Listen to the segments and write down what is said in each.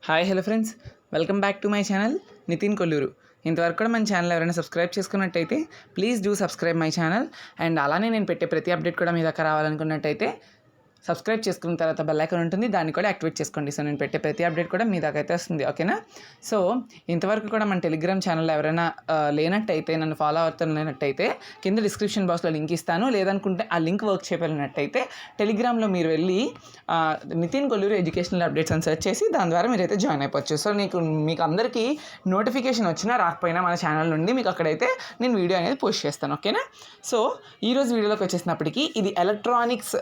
Hi hello friends, welcome back to my channel Nitin Kolluru. ఇంతవరకు కూడా మన ఛానల్ ఎవరైనా సబ్స్క్రైబ్ చేసుకున్నట్టయితే please do subscribe my channel. And అలానే నేను పెట్టే ప్రతి అప్డేట్ కూడా మీ దగ్గర రావాలనుకున్నట్టయితే సబ్స్క్రైబ్ చేసుకున్న తర్వాత బెల్ ఐకాన్ ఉంటుంది, దాన్ని కూడా యాక్టివేట్ చేసుకోండి. సో నేను పెట్టే ప్రతి అప్డేట్ కూడా మీ దాకా అయితే వస్తుంది, ఓకేనా? సో ఇంతవరకు కూడా మన టెలిగ్రామ్ ఛానల్ ఎవరైనా లేనట్టయితే, నన్ను ఫాలో అవుతున్నట్టయితే కింద డిస్క్రిప్షన్ బాక్స్లో లింక్ ఇస్తాను. లేదనుకుంటే ఆ లింక్ వర్క్ చేయగలిగినట్టయితే టెలిగ్రామ్లో మీరు వెళ్ళి నితిన్ కొల్లూరు ఎడ్యుకేషనల్ అప్డేట్స్ అని సెర్చ్ చేసి దాని ద్వారా మీరైతే జాయిన్ అయిపోవచ్చు. సో మీకు అందరికీ నోటిఫికేషన్ వచ్చినా రాకపోయినా మన ఛానల్ నుండి మీకు అక్కడైతే నేను వీడియో అనేది పోస్ట్ చేస్తాను, ఓకేనా? సో ఈరోజు వీడియోలోకి వచ్చేసినప్పటికీ ఇది ఎలక్ట్రానిక్స్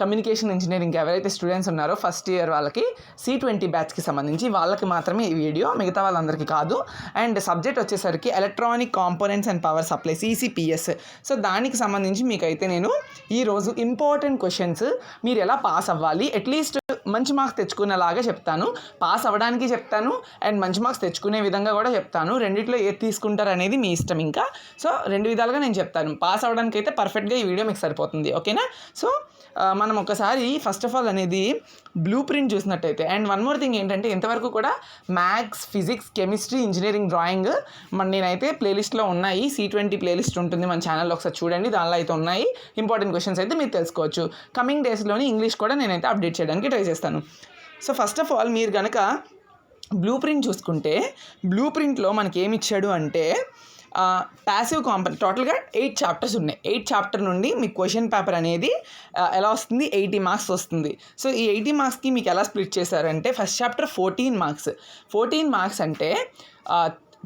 కమ్యూనికేషన్ ఇంజనీరింగ్ ఎవరైతే స్టూడెంట్స్ ఉన్నారో ఫస్ట్ ఇయర్ వాళ్ళకి C20 బ్యాచ్కి సంబంధించి వాళ్ళకి మాత్రమే ఈ వీడియో, మిగతా వాళ్ళందరికీ కాదు. అండ్ సబ్జెక్ట్ వచ్చేసరికి electronic components and power supplies ECPS. So దానికి సంబంధించి మీకైతే నేను ఈరోజు ఇంపార్టెంట్ క్వశ్చన్స్ మీరు ఎలా పాస్ అవ్వాలి, అట్లీస్ట్ మంచి మార్క్స్ తెచ్చుకునేలాగా చెప్తాను. పాస్ అవ్వడానికి చెప్తాను అండ్ మంచి మార్క్స్ తెచ్చుకునే విధంగా కూడా చెప్తాను. రెండిట్లో ఏది తీసుకుంటారు అనేది మీ ఇష్టం. ఇంకా సో రెండు విధాలుగా నేను చెప్తాను. పాస్ అవ్వడానికి అయితే పర్ఫెక్ట్గా ఈ వీడియో మీకు సరిపోతుంది, ఓకేనా? సో మనం ఒకసారి ఫస్ట్ ఆఫ్ ఆల్ అనేది బ్లూ ప్రింట్ చూసినట్టయితే, అండ్ వన్ మోర్ థింగ్ ఏంటంటే ఇంతవరకు కూడా maths, physics, chemistry, engineering, drawing నేనైతే ప్లేలిస్ట్లో ఉన్నాయి. C20 ప్లేలిస్ట్ ఉంటుంది మన ఛానల్లో, ఒకసారి చూడండి. దానిలో అయితే ఉన్నాయి ఇంపార్టెంట్ క్వశ్చన్స్ అయితే మీరు తెలుసుకోవచ్చు. కమింగ్ డేస్లోని ఇంగ్లీష్ కూడా నేనైతే అప్డేట్ చేయడానికి ట్రై చేస్తాను. సో ఫస్ట్ ఆఫ్ ఆల్ మీరు కనుక బ్లూ ప్రింట్ చూసుకుంటే, బ్లూ ప్రింట్లో మనకి ఏమి ఇచ్చాడు అంటే ప్యాసివ్ కాంపోనెంట్ టోటల్గా 8 చాప్టర్స్ ఉన్నాయి. 8 చాప్టర్ నుండి మీకు క్వశ్చన్ పేపర్ అనేది ఎలా వస్తుంది, 80 మార్క్స్ వస్తుంది. సో ఈ 80 మార్క్స్కి మీకు ఎలా స్ప్లిట్ చేశారంటే, ఫస్ట్ చాప్టర్ 14 మార్క్స్. 14 మార్క్స్ అంటే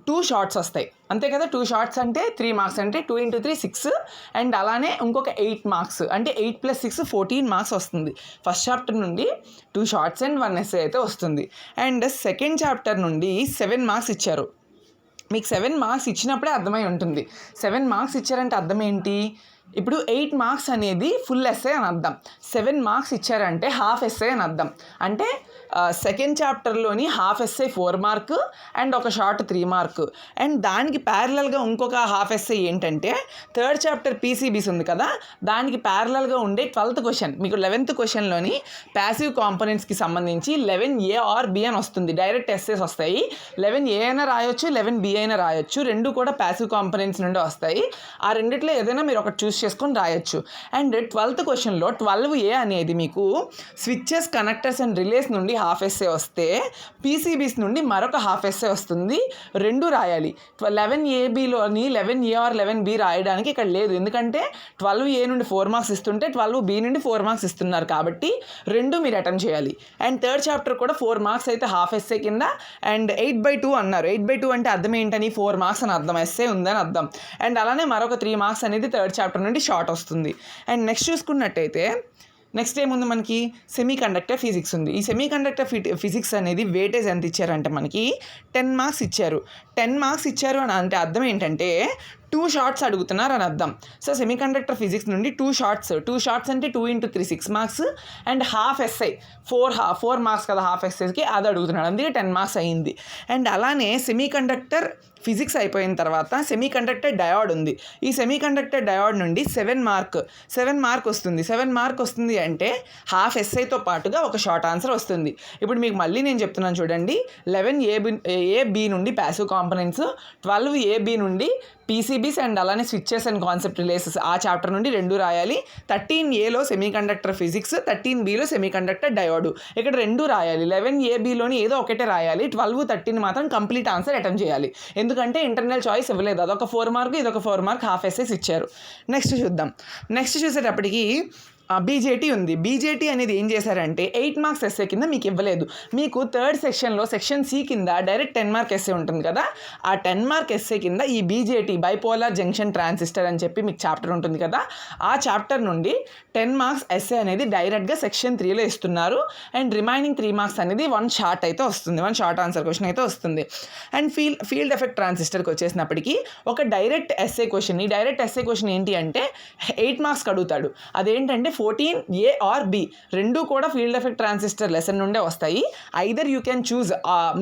2 షార్ట్స్ వస్తాయి, అంతే కదా? 2 షార్ట్స్ అంటే 3 మార్క్స్, అంటే 2 × 3 6. అండ్ అలానే ఇంకొక 8 మార్క్స్, అంటే 8 + 6 14 మార్క్స్ వస్తుంది. ఫస్ట్ చాప్టర్ నుండి 2 షార్ట్స్ అండ్ 1 ఎస్సే అయితే వస్తుంది. అండ్ సెకండ్ చాప్టర్ నుండి 7 మార్క్స్ ఇచ్చారు. మీకు 7 మార్క్స్ ఇచ్చినప్పుడే అర్థమై ఉంటుంది. 7 మార్క్స్ ఇచ్చారంటే అర్థం ఏంటి? ఇప్పుడు 8 మార్క్స్ అనేది ఫుల్ ఎస్సే అని అర్థం, 7 మార్క్స్ ఇచ్చారంటే హాఫ్ ఎస్సే అని అర్థం. అంటే సెకండ్ చాప్టర్లోని హాఫ్ ఎస్సే 4 మార్క్ అండ్ ఒక షార్ట్ 3 మార్క్. అండ్ దానికి ప్యారలల్గా ఇంకొక హాఫ్ ఎస్సే ఏంటంటే థర్డ్ చాప్టర్ PCBs ఉంది కదా, దానికి ప్యారలల్గా ఉండే 12th క్వశ్చన్. మీకు 11th క్వశ్చన్లోని ప్యాసివ్ కాంపోనెంట్స్కి సంబంధించి 11A or B అని వస్తుంది. డైరెక్ట్ ఎస్సేస్ వస్తాయి. 11A అయినా రాయొచ్చు, 11B అయినా రాయొచ్చు. రెండు కూడా ప్యాసివ్ కాంపోనెంట్స్ నుండి వస్తాయి. ఆ రెండిట్లో ఏదైనా మీరు ఒకటి చూస్ చేసుకొని రాయొచ్చు. అండ్ 12th క్వశ్చన్లో 12A అనేది మీకు స్విచ్చెస్, కనెక్టర్స్ అండ్ రిలేస్ నుండి హాఫ్ ఎస్సే వస్తే, PCBs నుండి మరొక హాఫ్ ఎస్సే వస్తుంది. రెండు రాయాలి. 11ABలోని 11A or 11B రాయడానికి ఇక్కడ లేదు, ఎందుకంటే 12A నుండి 4 మార్క్స్ ఇస్తుంటే 12B నుండి 4 మార్క్స్ ఇస్తున్నారు కాబట్టి రెండు మీరు అటెంప్ట్ చేయాలి. అండ్ థర్డ్ చాప్టర్ కూడా 4 మార్క్స్ అయితే హాఫ్ ఎస్సే కింద. అండ్ 8/2 అన్నారు. 8/2 అంటే అర్థం ఏంటని, 4 మార్క్స్ అని అర్థం, ఎస్సే ఉందని అర్థం. అండ్ అలానే మరొక 3 మార్క్స్ అనేది థర్డ్ చాప్టర్ నుండి షార్ట్ వస్తుంది. అండ్ నెక్స్ట్ చూసుకున్నట్టయితే నెక్స్ట్ ఏముంది, మనకి సెమీ కండక్టర్ ఫిజిక్స్ ఉంది. ఈ సెమీ కండక్టర్ ఫిజిక్స్ అనేది వెయిటేజ్ ఎంత ఇచ్చారంటే మనకి 10 మార్క్స్ ఇచ్చారు. 10 మార్క్స్ ఇచ్చారు అని అంటే అర్థం ఏంటంటే 2 షార్ట్స్ అడుగుతున్నారు అని అర్థం. సో సెమీ కండక్టర్ ఫిజిక్స్ నుండి 2 షార్ట్స్ అంటే 2 × 3 6 marks and half SI 4 marks కదా హాఫ్ ఎస్ఐకి, అది అడుగుతున్నాడు, అందుకే 10 మార్క్స్ అయ్యింది. అండ్ అలానే సెమీ కండక్టర్ ఫిజిక్స్ అయిపోయిన తర్వాత సెమీ కండక్టర్ డయోడ్ ఉంది. ఈ సెమీ కండక్టర్ డయోడ్ నుండి 7 మార్క్ వస్తుంది. 7 మార్క్ వస్తుంది అంటే హాఫ్ ఎస్ఐతో పాటుగా ఒక షార్ట్ ఆన్సర్ వస్తుంది. ఇప్పుడు మీకు మళ్ళీ నేను చెప్తున్నాను చూడండి, 11AB నుండి ప్యాసివ్ కాంపోనెంట్స్, 12AB నుండి PCBs అండ్ అలానే స్విచ్చెస్ అండ్ కాన్సెప్ట్ రిలేసెస్ ఆ చాప్టర్ నుండి రెండు రాయాలి. 13Aలో సెమీ కండక్టర్ ఫిజిక్స్, 13Bలో సెమీ కండక్టర్ డయోడ్, ఇక్కడ రెండు రాయాలి. 11ABలోని ఏదో ఒకటే రాయాలి. 12, 13 మాత్రం కంప్లీట్ ఆన్సర్ అటెంప్ట్ చేయాలి, ఎందుకంటే ఇంటర్నల్ చాయిస్ ఇవ్వలేదు. అదొక 4 మార్క్, ఇదొక 4 మార్క్ హాఫ్ ఎస్సెస్ ఇచ్చారు. నెక్స్ట్ చూద్దాం. నెక్స్ట్ చూసేటప్పటికి BJT ఉంది. BJT అనేది ఏం చేశారంటే 8 మార్క్స్ ఎస్సే కింద మీకు ఇవ్వలేదు. మీకు థర్డ్ సెక్షన్లో సెక్షన్ C కింద డైరెక్ట్ 10 మార్క్ ఎస్సే ఉంటుంది కదా, ఆ 10 మార్క్ ఎస్సే కింద ఈ BJT బైపోలార్ జంక్షన్ ట్రాన్సిస్టర్ అని చెప్పి మీకు చాప్టర్ ఉంటుంది కదా, ఆ చాప్టర్ నుండి 10 మార్క్స్ ఎస్సే అనేది డైరెక్ట్గా సెక్షన్ 3లో ఇస్తున్నారు. అండ్ రిమైనింగ్ 3 మార్క్స్ అనేది 1 షార్ట్ అయితే వస్తుంది, 1 షార్ట్ ఆన్సర్ క్వశ్చన్ అయితే వస్తుంది. అండ్ ఫీల్డ్ ఎఫెక్ట్ ట్రాన్సిస్టర్కి వచ్చేసినప్పటికీ ఒక డైరెక్ట్ ఎస్సే క్వశ్చన్. ఈ డైరెక్ట్ ఎస్సే క్వశ్చన్ ఏంటి అంటే 8 మార్క్స్కి అడుగుతాడు. అదేంటంటే 14A ఆర్ B రెండు కూడా ఫీల్డ్ ఎఫెక్ట్ ట్రాన్సిస్టర్ లెసన్ నుండే వస్తాయి. ఐదర్ యూ క్యాన్ చూజ్,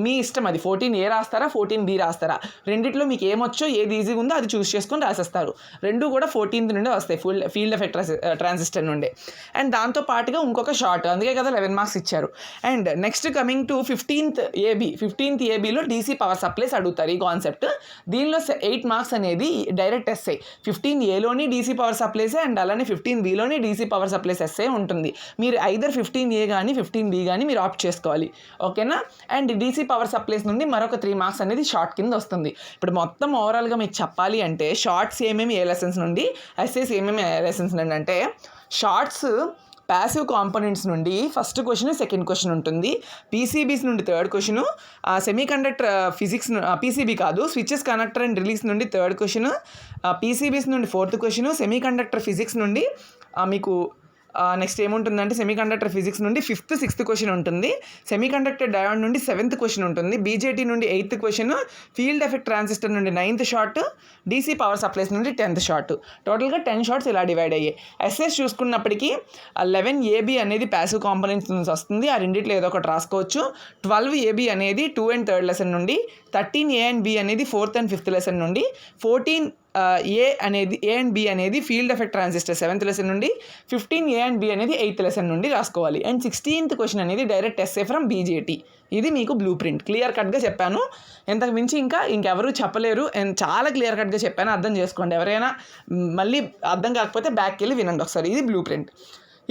మీ ఇష్టం అది. 14A రాస్తారా 14B రాస్తారా, రెండిట్లో మీకు ఏమొచ్చో ఏది ఈజీగా ఉందో అది చూస్ చేసుకొని రాసేస్తారు. రెండు కూడా 14th నుండే వస్తాయి ఫీల్డ్ ఎఫెక్ట్ ట్రాన్సిస్టర్ నుండే. అండ్ దాంతో పాటుగా ఇంకొక షార్ట్, అందుకే కదా 11 మార్క్స్ ఇచ్చారు. And next coming to 15th ABలో DC పవర్ సప్లైస్ అడుగుతారు. ఈ కాన్సెప్ట్ దీనిలో 8 మార్క్స్ అనేది డైరెక్ట్ ఎస్ఐ. 15Aలోని DC పవర్ సప్లైస్ అండ్ అలానే 15Bలోని DC పవర్ సప్లైస్ ఎస్ఐ ఉంటుంది. మీరు ఐదర్ 15A కానీ 15B కానీ మీరు ఆప్ట్ చేసుకోవాలి, ఓకేనా. అండ్ DC పవర్ సప్లైస్ నుండి మరొక 3 మార్క్స్ అనేది షార్ట్ కింద వస్తుంది. ఇప్పుడు మొత్తం ఓవరాల్గా మీకు చెప్పాలి అంటే షార్ట్స్ ఏమేమి ఏ లెసన్స్ నుండి, ఎస్ఐస్ ఏమేమి ఏ లెసన్స్ నుండి అంటే, షార్ట్స్ ప్యాసివ్ కాంపోనెంట్స్ నుండి ఫస్ట్ క్వశ్చన్ సెకండ్ క్వశ్చన్ ఉంటుంది. PCBs నుండి third question, semi conductor physics PCB కాదు స్విచెస్ కనెక్టర్ అండ్ రిలీజ్ నుండి థర్డ్ క్వశ్చన్, PCBs నుండి fourth question, semi conductor physics నుండి మీకు నెక్స్ట్ ఏముంటుందంటే సెమీ కండక్టర్ ఫిజిక్స్ నుండి 5th 6th క్వశ్చన్ ఉంటుంది. సెమీ కండక్టర్ డయోడ్ నుండి 7th క్వశ్చన్ ఉంటుంది. BJT నుండి 8th question, field effect transistor నుండి 9th short, DC power supplies నుండి 10th షార్ట్. టోటల్గా 10 షార్ట్స్ ఇలా డివైడ్ అయ్యాయి. ఎస్ఎస్ చూసుకున్నప్పటికీ 11AB అనేది ప్యాసివ్ కాంపోనెంట్స్ నుంచి వస్తుంది, ఆ రెండిట్లో ఏదో ఒకటి రాసుకోవచ్చు. 12AB అనేది 2 and 3rd లెసన్ నుండి, 13A and B అనేది 4th and 5th లెసన్ నుండి, 14A and B అనేది field effect transistor 7th lesson నుండి, 15A and B అనేది 8th లెసన్ నుండి రాసుకోవాలి. అండ్ 16th క్వశ్చన్ అనేది డైరెక్ట్ ఎస్ఏ ఫ్రమ్ BJT. ఇది మీకు బ్లూ ప్రింట్. క్లియర్ కట్గా చెప్పాను, ఇంతకు మించి ఇంకెవరు చెప్పలేరు. అండ్ చాలా క్లియర్ కట్గా చెప్పాను, అర్థం చేసుకోండి. ఎవరైనా మళ్ళీ అర్థం కాకపోతే బ్యాక్కి వెళ్ళి వినండి ఒకసారి. ఇది బ్లూ ప్రింట్.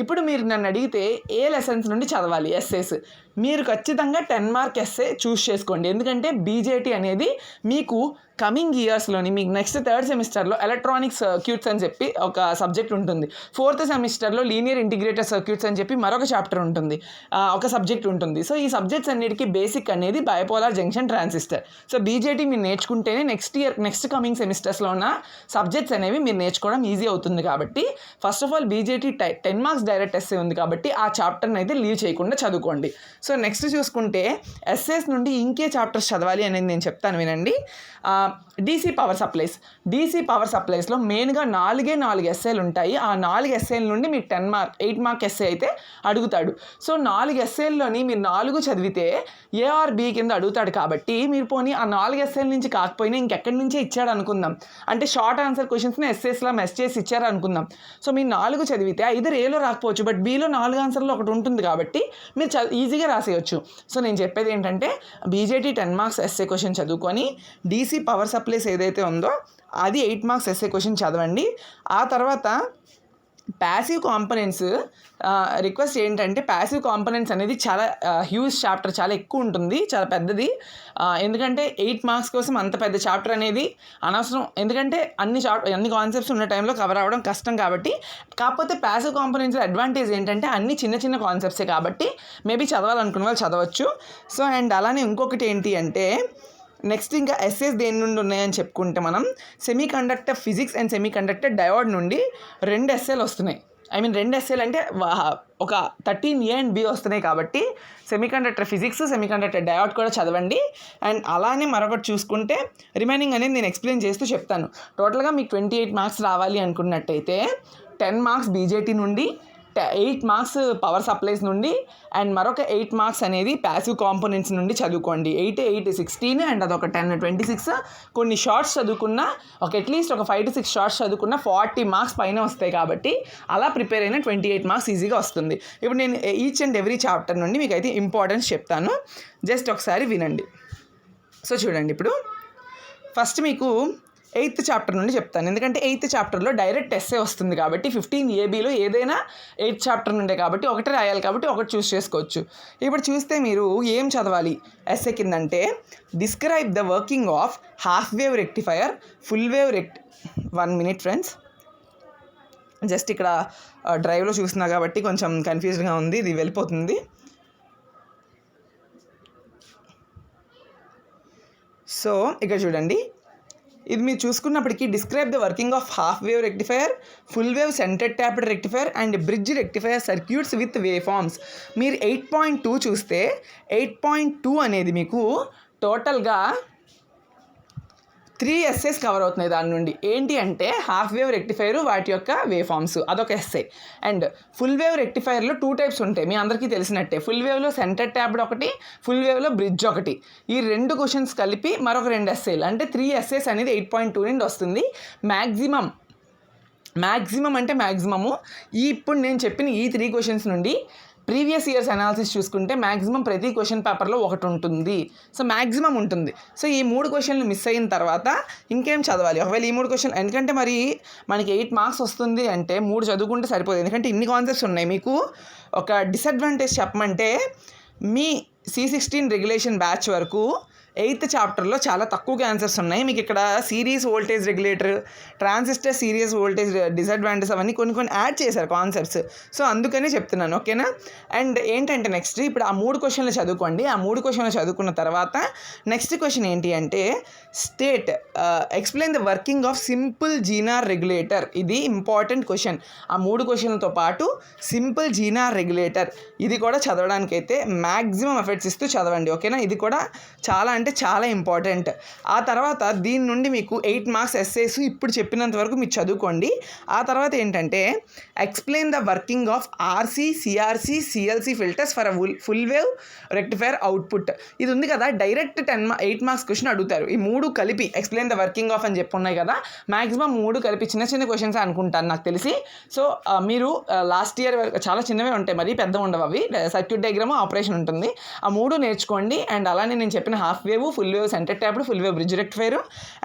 ఇప్పుడు మీరు నన్ను అడిగితే ఏ లెసన్స్ నుండి చదవాలి ఎస్ఏస్, మీరు ఖచ్చితంగా 10 మార్క్ ఎస్ఏ చూస్ చేసుకోండి. ఎందుకంటే BJT అనేది మీకు కమింగ్ ఇయర్స్లోని మీకు నెక్స్ట్ 3rd సెమిస్టర్లో ఎలక్ట్రానిక్ సర్క్యూట్స్ అని చెప్పి ఒక సబ్జెక్ట్ ఉంటుంది. 4th సెమిస్టర్లో లీనియర్ ఇంటిగ్రేటెడ్ సర్క్యూట్స్ అని చెప్పి మరొక చాప్టర్ ఉంటుంది, ఒక సబ్జెక్ట్ ఉంటుంది. సో ఈ సబ్జెక్ట్స్ అన్నిటికీ బేసిక్ అనేది bipolar junction transistor. So BJT మీరు నేర్చుకుంటేనే నెక్స్ట్ కమింగ్ సెమిస్టర్స్లో ఉన్న సబ్జెక్ట్స్ అనేవి మీరు నేర్చుకోవడం ఈజీ అవుతుంది. కాబట్టి first of all BJT 10 marks direct essay ఉంది కాబట్టి ఆ చాప్టర్ని అయితే లీవ్ చేయకుండా చదువుకోండి. సో నెక్స్ట్ చూసుకుంటే ఎస్ఏస్ నుండి ఇంకే చాప్టర్స్ చదవాలి అనేది నేను చెప్తాను వినండి. DC పవర్ సప్లైస్లో మెయిన్గా 4 ఎస్ఏలు ఉంటాయి. ఆ 4 ఎస్ఏల నుండి మీకు 8 మార్క్ ఎస్ఏ అయితే అడుగుతాడు. సో 4 ఎస్ఏల్లోని మీరు 4 చదివితే A or B కింద అడుగుతాడు. కాబట్టి మీరు పోనీ ఆ 4 ఎస్ఏల నుంచి కాకపోయినా ఇంకెక్కడి నుంచే ఇచ్చాడు అనుకుందాం, అంటే షార్ట్ ఆన్సర్ క్వశ్చన్స్ని ఎస్ఏస్లో మెస్ చేసి ఇచ్చారు అనుకుందాం. సో మీరు 4 చదివితే ఐదర్ Aలో రాకపోవచ్చు, బట్ Bలో 4 ఆన్సర్లో ఒకటి ఉంటుంది కాబట్టి మీరు ఈజీగా రాసేయచ్చు. సో నేను చెప్పేది ఏంటంటే BJT 10 మార్క్స్ ఎస్ఏ క్వశ్చన్ చదువుకొని DC పవర్ సప్లైస్ ఏదైతే ఉందో అది 8 మార్క్స్ ఎస్ఏ క్వశ్చన్ చదవండి. ఆ తర్వాత ప్యాసివ్ కాంపనెంట్స్ రిక్వెస్ట్ ఏంటంటే, ప్యాసివ్ కాంపనెంట్స్ అనేది చాలా హ్యూజ్ చాప్టర్, చాలా ఎక్కువ ఉంటుంది, చాలా పెద్దది. ఎందుకంటే 8 మార్క్స్ కోసం అంత పెద్ద చాప్టర్ అనేది అనవసరం. ఎందుకంటే అన్ని కాన్సెప్ట్స్ ఉన్న టైంలో కవర్ అవ్వడం కష్టం కాబట్టి. కాకపోతే ప్యాసివ్ కాంపనెంట్స్ అడ్వాంటేజ్ ఏంటంటే అన్ని చిన్న కాన్సెప్ట్సే కాబట్టి మేబీ చదవాలనుకున్న వాళ్ళు చదవచ్చు. సో అండ్ అలానే ఇంకొకటి ఏంటి అంటే, నెక్స్ట్ ఇంకా ఎస్ఏస్ దేని నుండి ఉన్నాయని చెప్పుకుంటే మనం semi conductor physics and semi conductor diode నుండి 2 ఎస్ఏలు వస్తున్నాయి. 2 ఎస్ఏలు అంటే ఒక 13A and B వస్తున్నాయి. కాబట్టి semi conductor physics, semi conductor diode కూడా చదవండి. అండ్ అలానే మరొకటి చూసుకుంటే రిమైనింగ్ అనేది నేను ఎక్స్ప్లెయిన్ చేస్తూ చెప్తాను. టోటల్గా మీకు 28 మార్క్స్ రావాలి అనుకున్నట్టయితే 10 మార్క్స్ BJT నుండి, 8 మార్క్స్ పవర్ సప్లైస్ నుండి, అండ్ మరొక 8 మార్క్స్ అనేది ప్యాసివ్ కాంపోనెంట్స్ నుండి చదువుకోండి. 8 16 అండ్ అదొక 10 26. కొన్ని షార్ట్స్ చదువుకున్నా, అట్లీస్ట్ ఒక 5 to 6 షార్ట్స్ చదువుకున్నా 40 మార్క్స్ పైన వస్తాయి. కాబట్టి అలా ప్రిపేర్ అయిన 28 మార్క్స్ ఈజీగా వస్తుంది. ఇప్పుడు నేను ఈచ్ అండ్ ఎవ్రీ చాప్టర్ నుండి మీకు అయితే ఇంపార్టెన్స్ చెప్తాను, జస్ట్ ఒకసారి వినండి. సో చూడండి, ఇప్పుడు ఫస్ట్ మీకు 8th చాప్టర్ నుండి చెప్తాను. ఎందుకంటే 8th చాప్టర్లో డైరెక్ట్ ఎస్ఏ వస్తుంది కాబట్టి 15ABలో ఏదైనా 8th చాప్టర్ నుండే కాబట్టి ఒకటి రాయాలి, కాబట్టి ఒకటి చూస్ చేసుకోవచ్చు. ఇప్పుడు చూస్తే మీరు ఏం చదవాలి ఎస్ఏ కిందంటే, describe the working of half wave rectifier, full wave 1 minute friends. Just ఇక్కడ డ్రైవ్లో చూస్తున్నా కాబట్టి కొంచెం కన్ఫ్యూజ్గా ఉంది, ఇది వెళ్ళిపోతుంది. సో ఇక్కడ చూడండి, ఇది మీరు చూసుకున్నప్పటికీ describe the working of half wave rectifier, full wave centre tapped rectifier and bridge rectifier circuits with waveforms. మీరు 8.2 చూస్తే 8.2 అనేది మీకు టోటల్గా 3 ఎస్సేస్ కవర్ అవుతున్నాయి దాని నుండి. ఏంటి అంటే హాఫ్ వేవ్ రెక్టిఫైర్, వాటి యొక్క వేవ్ ఫామ్స్, అదొక ఎస్సే. అండ్ ఫుల్ వేవ్ రెక్టిఫైర్లో 2 టైప్స్ ఉంటాయి, మీ అందరికీ తెలిసినట్టే. ఫుల్ వేవ్లో సెంటర్ ట్యాబ్డ్ ఒకటి, ఫుల్ వేవ్లో బ్రిడ్జ్ ఒకటి. ఈ 2 క్వశ్చన్స్ కలిపి మరొక 2 ఎస్సేలు, అంటే 3 ఎస్సేస్ అనేది 8.2 నుండి వస్తుంది. మ్యాక్సిమం అంటే మ్యాక్సిమము ఇప్పుడు నేను చెప్పిన ఈ 3 క్వశ్చన్స్ నుండి ప్రీవియస్ ఇయర్స్ అనాలిసిస్ చూసుకుంటే మ్యాక్సిమం ప్రతి క్వశ్చన్ పేపర్లో ఒకటి ఉంటుంది. సో మ్యాక్సిమం ఉంటుంది. సో ఈ 3 క్వశ్చన్లు మిస్ అయిన తర్వాత ఇంకేం చదవాలి? ఒకవేళ ఈ 3 క్వశ్చన్, ఎందుకంటే మరి మనకి 8 మార్క్స్ వస్తుంది అంటే 3 చదువుకుంటే సరిపోదు, ఎందుకంటే ఇన్ని కాన్సెప్ట్స్ ఉన్నాయి. మీకు ఒక డిసడ్వాంటేజ్ చెప్పమంటే, మీ C16 రెగ్యులేషన్ బ్యాచ్ వరకు 8th చాప్టర్లో చాలా తక్కువగా ఆన్సర్స్ ఉన్నాయి. మీకు ఇక్కడ series voltage regulator, transistor series voltage disadvantage అవన్నీ కొన్ని యాడ్ చేశారు కాన్సెప్ట్స్. సో అందుకనే చెప్తున్నాను, ఓకేనా? అండ్ ఏంటంటే నెక్స్ట్ ఇప్పుడు ఆ 3 క్వశ్చన్లు చదువుకోండి. ఆ 3 క్వశ్చన్లు చదువుకున్న తర్వాత నెక్స్ట్ క్వశ్చన్ ఏంటి అంటే explain the working of simple Zener regulator. ఇది ఇంపార్టెంట్ క్వశ్చన్. ఆ 3 క్వశ్చన్లతో పాటు సింపుల్ జీనార్ రెగ్యులేటర్ ఇది కూడా చదవడానికైతే మ్యాక్సిమం ఎఫర్ట్స్ ఇస్తూ చదవండి, ఓకేనా? ఇది కూడా చాలా అంటే చాలా ఇంపార్టెంట్. ఆ తర్వాత దీని నుండి మీకు 8 మార్క్స్ ఎస్సేస్ ఇప్పుడు చెప్పినంత వరకు మీరు చదువుకోండి. ఆ తర్వాత ఏంటంటే explain the working of RC, CRC, CLC filters for full wave rectifier output. ఇది ఉంది కదా, డైరెక్ట్ 8 మార్క్స్ క్వశ్చన్ అడుగుతారు. ఈ 3 కలిపి ఎక్స్ప్లెయిన్ ద వర్కింగ్ ఆఫ్ అని చెప్పి ఉన్నాయి కదా, మ్యాక్సిమం 3 కలిపి చిన్న క్వశ్చన్స్ అనుకుంటాను నాకు తెలిసి. సో మీరు లాస్ట్ ఇయర్ చాలా చిన్నవే ఉంటాయి, మరి పెద్ద ఉండవు అవి. సర్క్యూట్ డయాగ్రామ్, ఆపరేషన్ ఉంటుంది. ఆ 3 నేర్చుకోండి. అండ్ అలానే నేను చెప్పిన half wave, full wave centre tapped, full wave bridge rectifier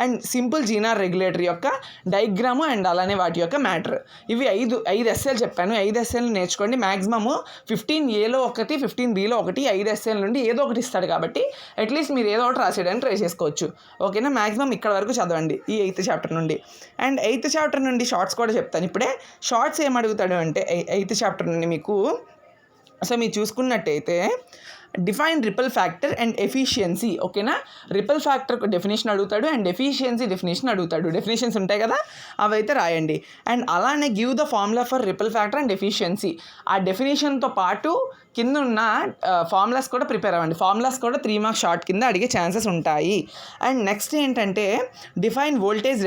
and simple Zener regulator యొక్క డయాగ్రాము అండ్ అలానే వాటి యొక్క మ్యాటర్. ఇవి 5 ఎస్ఏలు చెప్పాను. 5 ఎస్ఏలు నేర్చుకోండి. మ్యాక్సిమము 15Aలో ఒకటి, 15Bలో ఒకటి, 5 ఎస్ఏల నుండి ఏదో ఒకటి ఇస్తాడు కాబట్టి అట్లీస్ట్ మీరు ఏదో ఒకటి రాసేయడానికి ట్రై చేసుకోవచ్చు, ఓకేనా? మ్యాక్సిమం ఇక్కడ వరకు చదవండి ఈ 8th చాప్టర్ నుండి. అండ్ 8th చాప్టర్ నుండి షార్ట్స్ కూడా చెప్తాను ఇప్పుడే. షార్ట్స్ ఏమడుగుతాడు అంటే 8th చాప్టర్ నుండి మీకు, సో మీరు చూసుకున్నట్టయితే define ripple factor and efficiency, ఓకేనా? రిపల్ ఫ్యాక్టర్ డెఫినేషన్ అడుగుతాడు అండ్ ఎఫిషియన్సీ డెఫినేషన్ అడుగుతాడు. డెఫినేషన్స్ ఉంటాయి కదా, అవి అయితే రాయండి. అండ్ అలానే give the formula for ripple factor and efficiency. ఆ డెఫినేషన్తో పాటు కింద ఉన్న ఫార్ములాస్ కూడా ప్రిపేర్ అవ్వండి. ఫార్ములాస్ కూడా 3 మార్క్స్ షార్ట్ కింద అడిగే ఛాన్సెస్ ఉంటాయి. అండ్ నెక్స్ట్ ఏంటంటే డిఫైన్ వోల్టేజ్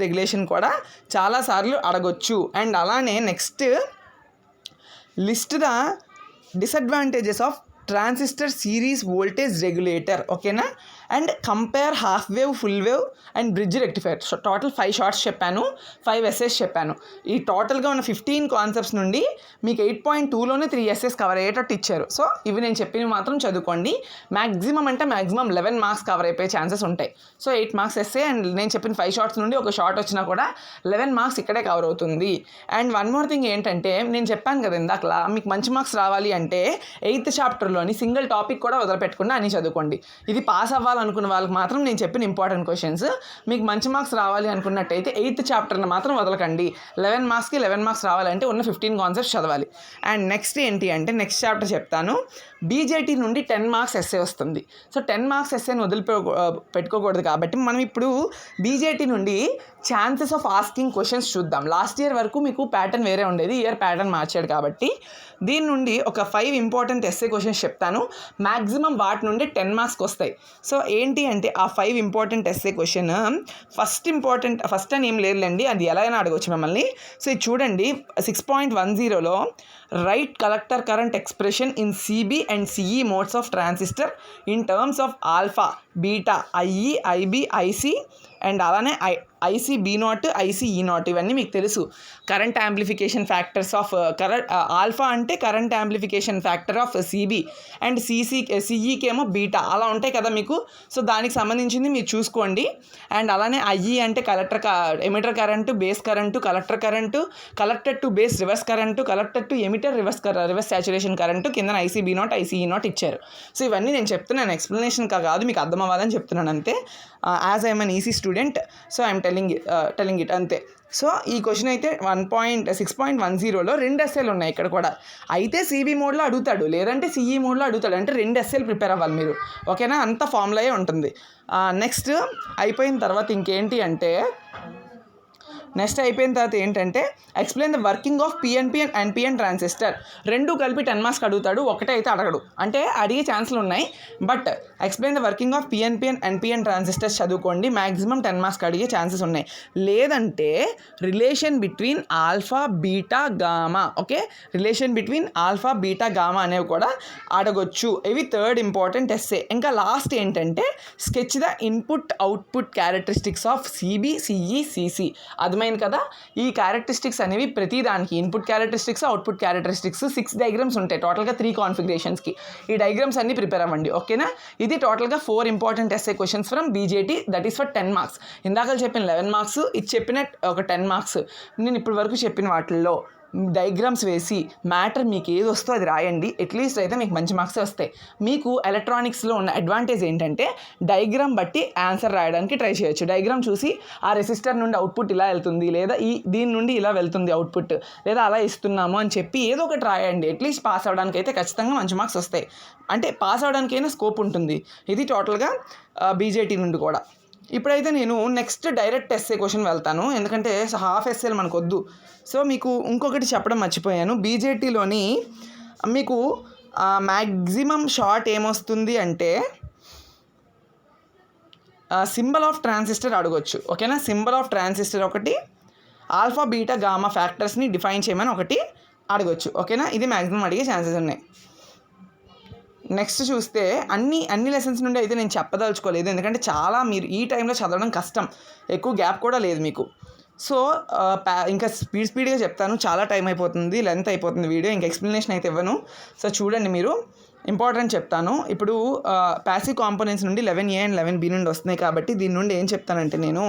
రెగ్యులేషన్ కూడా చాలాసార్లు అడగొచ్చు. అండ్ అలానే next list the disadvantages of transistor series voltage regulator, ఓకేనా? And compare half wave, full wave and bridge rectifier. So total 5 shorts చెప్పాను, 5 ఎస్సేస్ చెప్పాను. ఈ టోటల్గా ఉన్న 15 కాన్సెప్ట్స్ నుండి మీకు 8.2లోనే 3 ఎస్సేస్ కవర్ అయ్యేటట్టు ఇచ్చారు. సో ఇవి నేను చెప్పినవి మాత్రం చదువుకోండి. మ్యాక్సిమం 11 మార్క్స్ కవర్ అయిపోయే ఛాన్సెస్ ఉంటాయి. సో 8 మార్క్స్ ఎస్సే అండ్ నేను చెప్పిన 5 షార్ట్స్ నుండి ఒక షార్ట్ వచ్చినా కూడా 11 మార్క్స్ ఇక్కడే కవర్ అవుతుంది. అండ్ వన్ మోర్ థింగ్ ఏంటంటే, నేను చెప్పాను కదా ఇందాకలా, మీకు మంచి మార్క్స్ రావాలి అంటే 8th చాప్టర్లోని సింగిల్ టాపిక్ కూడా వదిలిపెట్టకుండా అని చదువుకోండి. ఇది పాస్ అవ్వాలనుకున్న వాళ్ళకి మాత్రం నేను చెప్పిన ఇంపార్టెంట్ క్వశ్చన్స్. మీకు మంచి మార్క్స్ రావాలి అనుకున్నట్టయితే 8th చాప్టర్ని మాత్రం వదలకండి. 11 మార్క్స్కి 11 మార్క్స్ రావాలంటే ఉన్న 15 కాన్సెప్ట్స్ చదవాలి. అండ్ నెక్స్ట్ ఏంటి అంటే నెక్స్ట్ చాప్టర్ చెప్తాను. బీజేటీ నుండి 10 మార్క్స్ ఎస్సే వస్తుంది. సో 10 మార్క్స్ ఎస్సేని పెట్టుకోకూడదు కాబట్టి మనం ఇప్పుడు బీజేటీ నుండి ఛాన్సెస్ ఆఫ్ ఆస్కింగ్ క్వశ్చన్స్ చూద్దాం. లాస్ట్ ఇయర్ వరకు మీకు ప్యాటర్న్ వేరే ఉండేది, ఇయర్ ప్యాటర్న్ మార్చాడు కాబట్టి దీని నుండి ఒక 5 ఇంపార్టెంట్ ఎస్సే క్వశ్చన్స్ చెప్తాను. మ్యాక్సిమం వాటి నుండి 10 మార్క్స్కి వస్తాయి. సో ఏంటి అంటే ఆ 5 ఇంపార్టెంట్ ఎస్సే క్వశ్చన్ ఫస్ట్ అని ఏం లేదులేండి, అది ఎలా అయినా అడగవచ్చు మిమ్మల్ని. సో ఇది చూడండి, 6.10లో write collector current expression in CB and CE modes of transistor in terms of alpha, beta, IE, IB, IC and అలానే ఐసీ బీ0, ఐసీ ఈ0. ఇవన్నీ మీకు తెలుసు. Current amplification factors of alpha అంటే current amplification factor of CB and సిఈకి ఏమో beta, అలా ఉంటాయి కదా మీకు. సో దానికి సంబంధించింది మీరు చూసుకోండి. అండ్ అలానే ఐఈ అంటే emitter current, base current, collector to base reverse current, collector to emitter reverse saturation current, కింద ఐసీ బీ0, ఐసీ ఈ0 ఇచ్చారు. సో ఇవన్నీ నేను చెప్తున్నాను, ఎక్స్ప్లెనేషన్ కాదు, మీకు అర్థం అవ్వాలని చెప్తున్నాను అంతే. As I'm an EC student, so I'm telling it అంతే. సో ఈ క్వశ్చన్ అయితే 6.10లో 2 ఎస్సేలు ఉన్నాయి ఇక్కడ కూడా. అయితే సిబి మోడ్లో అడుగుతాడు, లేదంటే సిఈ మోడ్లో అడుగుతాడు. అంటే 2 ఎస్సేలు ప్రిపేర్ అవ్వాలి మీరు, ఓకేనా? అంత ఫార్ములాయే ఉంటుంది. నెక్స్ట్ అయిపోయిన తర్వాత ఇంకేంటి అంటే నెక్స్ట్ అయిపోయిన తర్వాత ఏంటంటే explain the working of PNP and NPN transistor. రెండు కలిపి 10 మార్క్స్ అడుగుతాడు, ఒకటే అయితే అడగడు. అంటే అడిగే ఛాన్సులు ఉన్నాయి. But explain the working of PNP and NPN transistors చదువుకోండి, మ్యాక్సిమం 10 మార్క్స్ అడిగే ఛాన్సెస్ ఉన్నాయి. లేదంటే relation between alpha beta gamma, okay, relation between alpha beta gamma అనేవి కూడా అడగొచ్చు. ఇవి థర్డ్ ఇంపార్టెంట్ ఎస్సే. ఇంకా లాస్ట్ ఏంటంటే sketch the input output characteristics of CB CE CC. అర్థమైంది కదా. ఈ క్యారెక్టరిస్టిక్స్ అనేవి ప్రతి దానికి input characteristics, output characteristics 6 diagrams ఉంటాయి టోటల్గా 3 కాన్ఫిగరేషన్స్కి. ఈ డయాగ్రామ్స్ అన్ని ప్రిపేర్ అవ్వండి, ఓకేనా. ఇది టోటల్గా 4 important essay questions from BJT, that is for 10 marks. ఇందాక చెప్పిన 11 మార్క్స్, ఇది చెప్పిన ఒక 10 మార్క్స్. నేను ఇప్పటి వరకు చెప్పిన వాటిల్లో డయాగ్రామ్స్ వేసి మ్యాటర్ మీకు ఏది వస్తుందో అది రాయండి. అట్లీస్ట్ అయితే మీకు మంచి మార్క్స్ వస్తాయి. మీకు ఎలక్ట్రానిక్స్లో ఉన్న అడ్వాంటేజ్ ఏంటంటే డయాగ్రామ్ బట్టి ఆన్సర్ రాయడానికి ట్రై చేయొచ్చు. డయాగ్రామ్ చూసి ఆ రెసిస్టర్ నుండి అవుట్పుట్ ఇలా వెళ్తుంది, లేదా దీని నుండి ఇలా వెళ్తుంది అవుట్పుట్, లేదా అలా ఇస్తున్నాము అని చెప్పి ఏదో ఒకటి రాయండి. అట్లీస్ట్ పాస్ అవ్వడానికి అయితే ఖచ్చితంగా మంచి మార్క్స్ వస్తాయి. అంటే పాస్ అవ్వడానికైనా స్కోప్ ఉంటుంది. ఇది టోటల్గా బీజేటీ నుండి కూడా. ఇప్పుడైతే నేను నెక్స్ట్ డైరెక్ట్ ఎస్ఏ క్వశ్చన్ వెళ్తాను, ఎందుకంటే హాఫ్ ఎస్ఏలు మనకు వద్దు. సో మీకు ఇంకొకటి చెప్పడం మర్చిపోయాను. బీజేటీలోని మీకు మ్యాక్సిమం షార్ట్ ఏమొస్తుంది అంటే సింబల్ ఆఫ్ ట్రాన్సిస్టర్ అడగొచ్చు, ఓకేనా. సింబల్ ఆఫ్ ట్రాన్సిస్టర్ ఒకటి, ఆల్ఫా బీటా గామా ఫ్యాక్టర్స్ని డిఫైన్ చేయమని ఒకటి అడగొచ్చు, ఓకేనా. ఇది మ్యాక్సిమం అడిగే ఛాన్సెస్ ఉన్నాయి. నెక్స్ట్ చూస్తే అన్ని లెసన్స్ నుండి అయితే నేను చెప్పదలుచుకోలేదు, ఎందుకంటే చాలా మీరు ఈ టైంలో చదవడం కష్టం, ఎక్కువ గ్యాప్ కూడా లేదు మీకు. సో ఇంకా స్పీడ్గా చెప్తాను, చాలా టైం అయిపోతుంది, లెంత్ అయిపోతుంది వీడియో, ఇంకా ఎక్స్ప్లెనేషన్ అయితే ఇవ్వను. సో చూడండి, మీరు ఇంపార్టెంట్ చెప్తాను. ఇప్పుడు ప్యాసివ్ కాంపోనెంట్స్ నుండి 11A అండ్ 11B నుండి వస్తున్నాయి కాబట్టి దీని నుండి ఏం చెప్తానంటే నేను,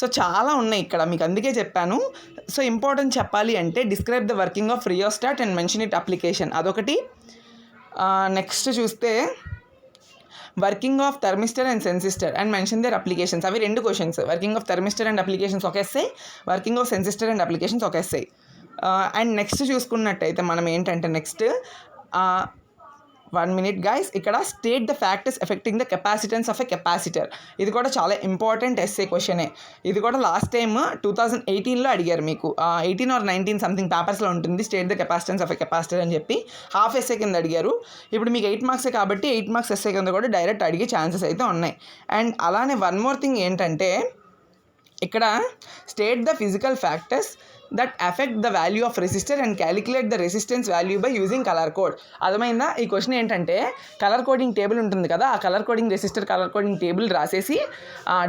సో చాలా ఉన్నాయి ఇక్కడ, మీకు అందుకే చెప్పాను. సో ఇంపార్టెంట్ చెప్పాలి అంటే describe the working of rheostat and mention it application, అదొకటి. నెక్స్ట్ చూస్తే working of thermistor and sensistor and mention their applications, అవి 2 questions. Working of thermistor and applications ఒక essay, working of sensistor and applications ఒక essay. And next చూసుకున్నట్టయితే మనం ఏంటంటే next 1 minute guys, ఇక్కడ state the factors affecting the capacitance of a capacitor. ఇది కూడా చాలా ఇంపార్టెంట్ ఎస్ఏ క్వశ్చనే. ఇది కూడా లాస్ట్ టైం 2018లో అడిగారు మీకు, 18 or 19 సంథింగ్ పేపర్స్లో ఉంటుంది, state the capacitance of a capacitor అని చెప్పి హాఫ్ ఎస్ఏ కింద అడిగారు. ఇప్పుడు మీకు 8 మార్క్సే కాబట్టి 8 మార్క్స్ ఎస్ఏ కింద కూడా డైరెక్ట్ అడిగే ఛాన్సెస్ అయితే ఉన్నాయి. అండ్ అలానే వన్ మోర్ థింగ్ ఏంటంటే ఇక్కడ state the physical factors that affect the value of resistor and calculate the resistance value by using colour code. అర్థమైందా. ఈ క్వశ్చన్ ఏంటంటే కలర్ కోడింగ్ టేబుల్ ఉంటుంది కదా, ఆ colour coding resistor colour coding table రాసేసి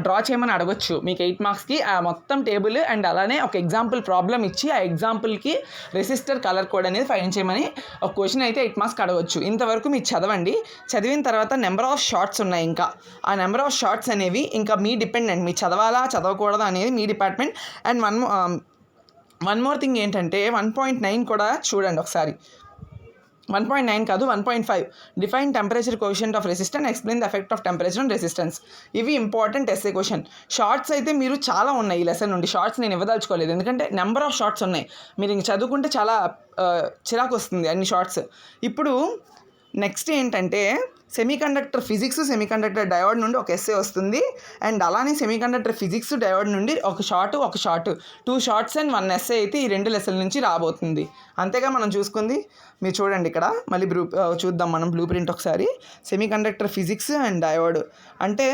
draw చేయమని అడగొచ్చు మీకు 8 మార్క్స్కి. ఆ మొత్తం టేబుల్ అండ్ అలానే ఒక ఎగ్జాంపుల్ ప్రాబ్లం ఇచ్చి ఆ ఎగ్జాంపుల్కి రెసిస్టర్ కలర్ కోడ్ అనేది ఫైండ్ చేయమని ఒక క్వశ్చన్ అయితే 8 మార్క్స్కి అడగొచ్చు. ఇంతవరకు మీరు చదవండి. చదివిన తర్వాత నెంబర్ ఆఫ్ షార్ట్స్ ఉన్నాయి, ఇంకా ఆ నెంబర్ ఆఫ్ షార్ట్స్ అనేవి ఇంకా మీ డిపెండెంట్, మీరు చదవాలా చదవకూడదా అనేది మీ department. And one more thing ఏంటంటే 1.9 కూడా చూడండి ఒకసారి. 1.9 కాదు 1.5, define temperature coefficient of resistance and explain the effect of temperature and resistance. ఇవి ఇంపార్టెంట్ ఎస్ఏ క్వశ్చన్. షార్ట్స్ అయితే మీరు చాలా ఉన్నాయి ఈ లెసన్ నుండి, షార్ట్స్ నేను ఇవ్వదలుచుకోలేదు ఎందుకంటే నెంబర్ ఆఫ్ షార్ట్స్ ఉన్నాయి, మీరు ఇంక చదువుకుంటే చాలా చిరాకు వస్తుంది అన్ని షార్ట్స్. ఇప్పుడు నెక్స్ట్ ఏంటంటే సెమీకండక్టర్ ఫిజిక్స్, సెమీకండక్టర్ డయోడ్ నుండి ఒక ఎస్ఏ వస్తుంది. అండ్ అలానే సెమీకండక్టర్ ఫిజిక్స్ డయోడ్ నుండి ఒక షార్ట్ 2 షార్ట్స్ అండ్ 1 ఎస్ఏ అయితే ఈ 2 లెసన్ల నుంచి రాబోతుంది. అంతేగా మనం చూసుకుంది. మీరు చూడండి ఇక్కడ మళ్ళీ చూద్దాం మనం బ్లూ ప్రింట్ ఒకసారి. సెమీకండక్టర్ ఫిజిక్స్ అండ్ డయోడ్ అంటే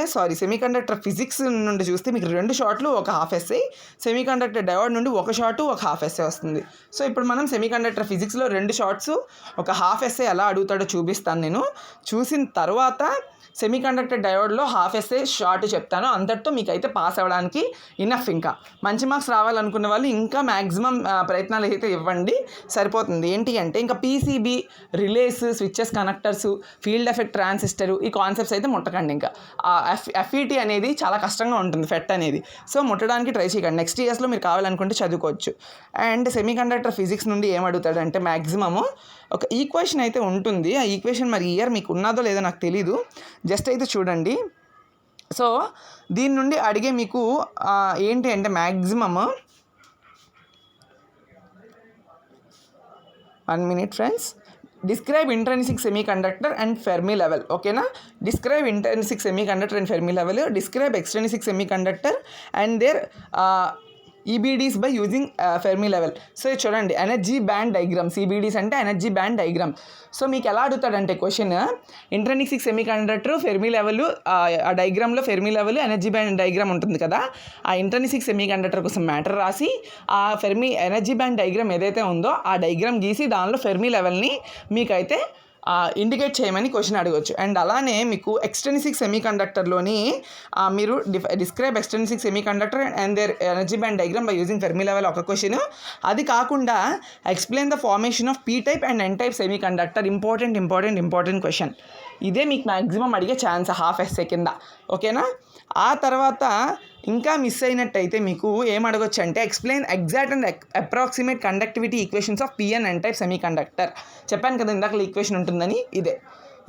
సెమీకండక్టర్ ఫిజిక్స్ నుండి చూస్తే మీకు 2 షార్ట్లు ఒక హాఫ్ ఎస్ఏ, సెమీకండక్టర్ డయోడ్ నుండి ఒక షార్ట్ ఒక హాఫ్ ఎస్ఏ వస్తుంది. సో ఇప్పుడు మనం సెమీకండక్టర్ ఫిజిక్స్లో 2 షార్ట్స్ ఒక హాఫ్ ఎస్ఏ ఎలా అడుగుతాడో చూపిస్తాను నేను. చూసిన తర్వాత సెమీకండక్టర్ డయోడ్లో హాఫ్ ఎస్ఏ షార్ట్ చెప్తాను. అంతటితో మీకైతే పాస్ అవ్వడానికి ఇనఫ్. ఇంకా మంచి మార్క్స్ రావాలనుకున్న వాళ్ళు ఇంకా మ్యాక్సిమం ప్రయత్నాలు అయితే ఇవ్వండి, సరిపోతుంది. ఏంటి అంటే ఇంకా PCB, relays, switches, connectors, field effect transistor, ఈ కాన్సెప్ట్స్ అయితే ముట్టకండి. ఇంకా ఎఫ్ఈటీ అనేది చాలా కష్టంగా ఉంటుంది, ఫెట్ అనేది. సో ముట్టడానికి ట్రై చేయకండి. నెక్స్ట్ ఇయర్స్లో మీరు కావాలనుకుంటే చదువుకోవచ్చు. అండ్ సెమీకండక్టర్ ఫిజిక్స్ నుండి ఏం అడుగుతాడంటే మ్యాక్సిమము ఒక ఈక్వేషన్ అయితే ఉంటుంది. ఆ ఈక్వేషన్ మరి ఇయర్ మీకు ఉన్నదో లేదో నాకు తెలీదు, జస్ట్ అయితే చూడండి. సో దీని నుండి అడిగే మీకు ఏంటి అంటే maximum 1 minute friends, describe intrinsic semi conductor and Fermi level. ఓకేనా, describe intrinsic semi conductor and Fermi level, describe extrinsic semi conductor and their EBDs by using Fermi level. So చూడండి, ఎనర్జీ బ్యాండ్ డయాగ్రామ్, ఈబీడీస్ అంటే energy band diagram. So మీకు ఎలా అడుగుతాడంటే question, intrinsic semi conductor Fermi level, ఆ డయాగ్రామ్లో Fermi level energy band diagram ఉంటుంది కదా, ఆ ఇంట్రెన్సిక్ సెమీ కండక్టర్ కోసం మ్యాటర్ రాసి ఆ ఫెర్మి ఎనర్జీ బ్యాండ్ డయాగ్రామ్ ఏదైతే ఉందో ఆ డయాగ్రామ్ గీసి దానిలో ఫెర్మి లెవెల్ని మీకైతే ఇండికేట్ చేయమని క్వశ్చన్ అడగవచ్చు. అండ్ అలానే మీకు ఎక్స్ట్రెన్సిక్ సెమీ కండక్టర్లోని మీరు describe extrinsic semi conductor and their energy band diagram by using Fermi level ఒక క్వశ్చన్. అది కాకుండా explain the formation of P type and N type semi conductor, important question. ఇదే మీకు మ్యాక్సిమం అడిగే ఛాన్స్ హాఫ్ ఎస్సే కింద. ఓకేనా, ఆ తర్వాత ఇంకా మిస్ అయినట్టయితే మీకు ఏం అడగొచ్చు అంటే explain exact and approximate conductivity equations of PN N type semi conductor. చెప్పాను కదా ఇందాక ఈక్వేషన్ ఉంటుందని, ఇదే.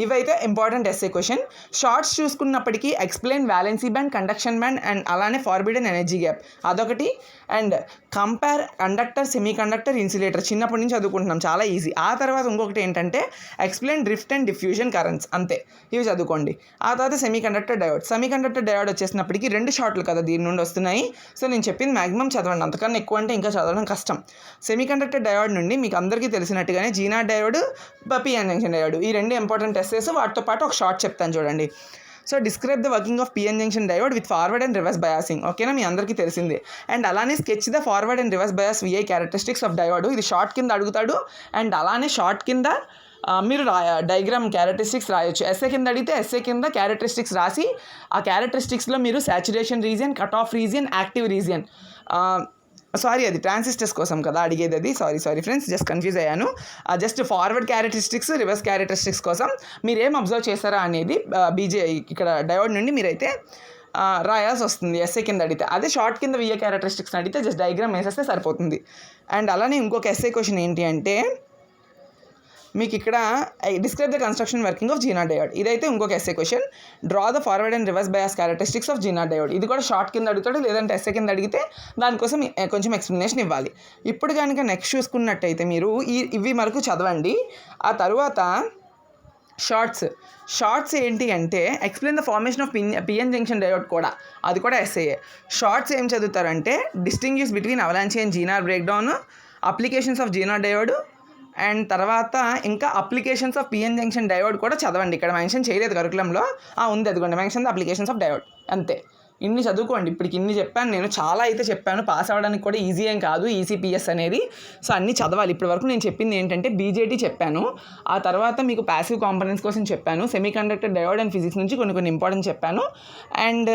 ఇవైతే ఇంపార్టెంట్ ఎస్సే క్వశ్చన్. షార్ట్స్ చూసుకున్నప్పటికీ explain valency band, conduction band and అలానే ఫార్బిడెన్ ఎనర్జీ గ్యాప్ అదొకటి. And compare conductor, semi conductor, insulator చిన్నప్పటి నుంచి చదువుకుంటున్నాం, చాలా ఈజీ. ఆ తర్వాత ఇంకొకటి ఏంటంటే explain drift and diffusion currents, అంతే, ఇవి చదువుకోండి. ఆ తర్వాత సెమీ కండక్టర్ డయోడ్ వచ్చేసినప్పటికీ 2 షార్ట్లు కదా దీని నుండి వస్తున్నాయి. సో నేను చెప్పింది మ్యాక్సిమం చదవండి, అంతకన్నా ఎక్కువ అంటే ఇంకా చదవడం కష్టం. సెమీ కండక్టర్ డయోడ్ నుండి మీకు అందరికీ తెలిసినట్టుగానే Zener diode, PN junction diode, ఈ 2 ఇంపార్టెంట్ ఎస్సేస్, వాటితో పాటు ఒక షార్ట్ చెప్తాను చూడండి. So describe the working of PN junction diode with forward and reverse biasing. ఓకేనా, మీ అందరికీ తెలిసిందే. అండ్ అలానే sketch the forward and reverse bias VI characteristics of diode, ఇది షార్ట్ కింద అడుగుతాడు. అండ్ అలానే షార్ట్ కింద మీరు డయాగ్రామ్ క్యారెక్టరిస్టిక్స్ రాయొచ్చు. ఎస్ఏ కింద అడిగితే ఎస్ఏ కింద క్యారెక్టరిస్టిక్స్ రాసి ఆ క్యారెక్టరిస్టిక్స్లో మీరు saturation region, cut off region, active region, sorry అది ట్రాన్సిస్టర్స్ కోసం కదా అడిగేది, అది సారీ ఫ్రెండ్స్, జస్ట్ కన్ఫ్యూజ్ అయ్యాను. Just forward characteristics, reverse characteristics కోసం మీరు ఏం అబ్జర్వ్ చేస్తారా అనేది ఇక్కడ డయోడ్ నుండి మీరైతే రాయాల్సి వస్తుంది ఎస్ఏ కింద అడిగితే. అదే షార్ట్ కింద విఏ క్యారెక్టరిస్టిక్స్ అడిగితే జస్ట్ డయాగ్రామ్ వేసేస్తే సరిపోతుంది. అండ్ అలానే ఇంకొక ఎస్ఏ క్వశ్చన్ ఏంటి అంటే మీకు ఇక్కడ describe the construction working of Zener diode, ఇదైతే ఇంకొక essay question. Draw the forward and reverse bias characteristics of Zener diode, ఇది కూడా షార్ట్ కింద అడుగుతాడు, లేదంటే ఎస్ఏ కింద అడిగితే దానికోసం కొంచెం ఎక్స్ప్లెనేషన్ ఇవ్వాలి. ఇప్పుడు కనుక నెక్స్ట్ చూసుకున్నట్టయితే మీరు ఇవి మనకు చదవండి. ఆ తర్వాత షార్ట్స్ ఏంటి అంటే explain the formation of PN junction diode, కూడా అది కూడా ఎస్ఏఏ. షార్ట్స్ ఏం చదువుతారంటే distinguish between avalanche and Zener breakdown, applications of Zener diode, and తర్వాత ఇంకా applications of PN junction diode కూడా చదవండి. ఇక్కడ మెన్షన్ చేయలేదు కరికులంలో, ఉంది అదిగోండి mention the applications of diode, అంతే. ఇన్ని చదువుకోండి. ఇప్పటికి ఇన్ని చెప్పాను నేను, చాలా అయితే చెప్పాను, పాస్ అవ్వడానికి కూడా ఈజీ ఏం కాదు ఈసీపీఎస్ అనేది. సో అన్నీ చదవాలి. ఇప్పటి వరకు నేను చెప్పింది ఏంటంటే బీజేటీ చెప్పాను, ఆ తర్వాత మీకు ప్యాసివ్ కాంపోనెంట్స్ కోసం చెప్పాను, semi conductor diode and physics నుంచి కొన్ని ఇంపార్టెంట్ చెప్పాను, అండ్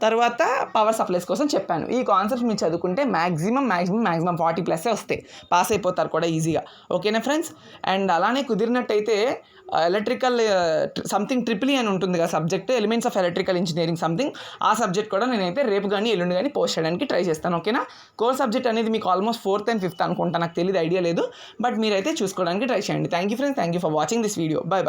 తర్వాత పవర్ సప్లైస్ కోసం చెప్పాను. ఈ కాన్సెప్ట్స్ మీరు చదువుకుంటే మ్యాక్సిమం 40+ వస్తాయి, పాస్ అయిపోతారు కూడా ఈజీగా. ఓకేనా ఫ్రెండ్స్? అండ్ అలానే కుదిరినట్టయితే ఎలక్ట్రికల్ సంథింగ్ ట్రిపుల్ అని ఉంటుంది కదా subject, elements of electrical engineering something, ఆ సబ్జెక్ట్ కూడా నేనైతే రేపు కానీ ఎల్లుండి కానీ పోస్ట్ చేయడానికి ట్రై చేస్తాను. ఓకేనా? కోర్ సబ్జెక్ట్ అనేది మీకు ఆల్మోస్ట్ 4th and 5th అనుకుంటా, నాకు తెలియదు, ఐడియా లేదు, బట్ మీరైతే చూసుకోవడానికి ట్రై చేయండి. Thank you friends, thank you for watching this video. By.